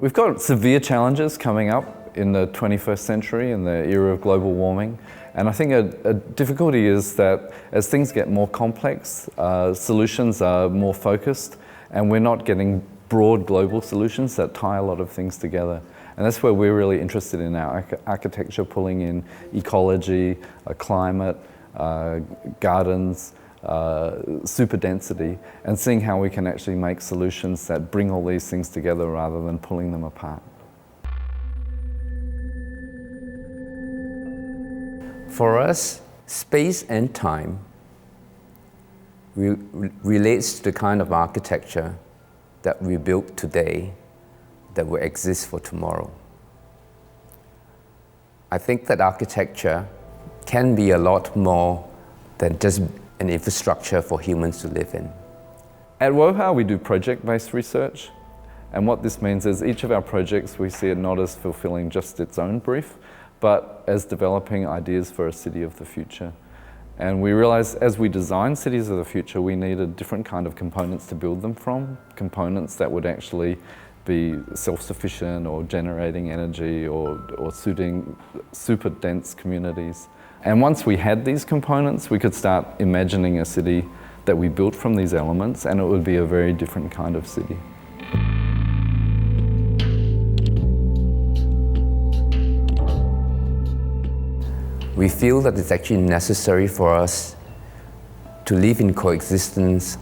We've got severe challenges coming up in the 21st century in the era of global warming. And I think a difficulty is that as things get more complex, solutions are more focused, and we're not getting broad global solutions that tie a lot of things together. And that's where we're really interested in our architecture, pulling in ecology, climate, gardens, super density, and seeing how we can actually make solutions that bring all these things together rather than pulling them apart. For us, space and time relates to the kind of architecture that we build today that will exist for tomorrow. I think that architecture can be a lot more than just an infrastructure for humans to live in. At Woha, we do project-based research, and what this means is each of our projects, we see it not as fulfilling just its own brief, but as developing ideas for a city of the future. And we realized as we design cities of the future, we needed different kind of components to build them from, components that would actually be self-sufficient or generating energy or suiting super dense communities. And once we had these components, we could start imagining a city that we built from these elements, and it would be a very different kind of city. We feel that it's actually necessary for us to live in coexistence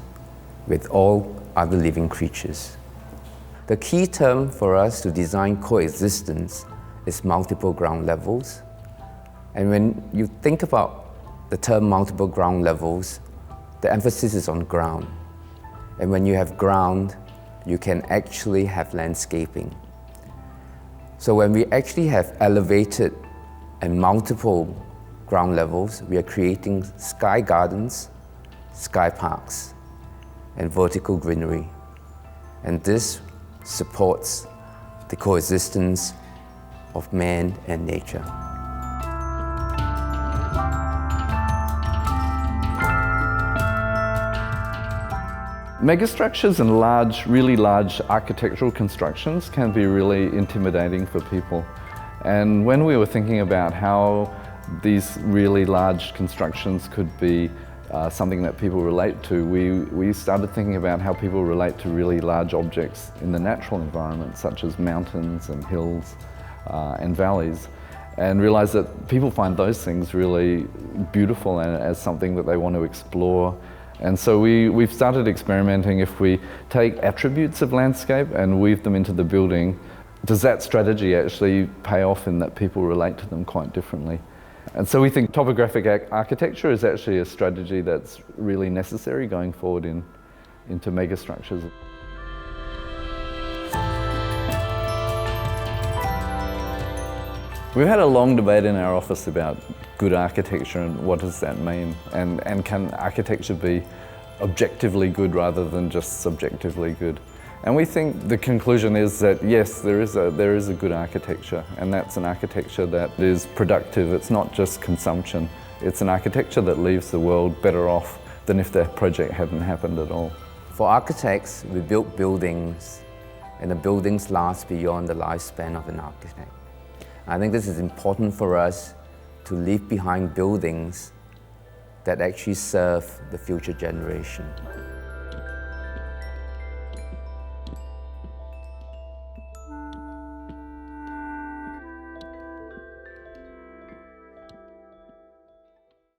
with all other living creatures. The key term for us to design coexistence is multiple ground levels. And when you think about the term multiple ground levels, the emphasis is on ground. And when you have ground, you can actually have landscaping. So when we actually have elevated and multiple ground levels, we are creating sky gardens, sky parks, and vertical greenery. And this supports the coexistence of man and nature. Megastructures and really large architectural constructions can be really intimidating for people. And when we were thinking about how these really large constructions could be something that people relate to, we started thinking about how people relate to really large objects in the natural environment, such as mountains and hills and valleys, and realized that people find those things really beautiful and as something that they want to explore. And so we've started experimenting. If we take attributes of landscape and weave them into the building, does that strategy actually pay off in that people relate to them quite differently? And so we think topographic architecture is actually a strategy that's really necessary going forward into megastructures. We've had a long debate in our office about good architecture and what does that mean, and can architecture be objectively good rather than just subjectively good. And we think the conclusion is that yes, there is a good architecture, and that's an architecture that is productive. It's not just consumption. It's an architecture that leaves the world better off than if the project hadn't happened at all. For architects, we build buildings, and the buildings last beyond the lifespan of an architect. I think this is important for us to leave behind buildings that actually serve the future generation.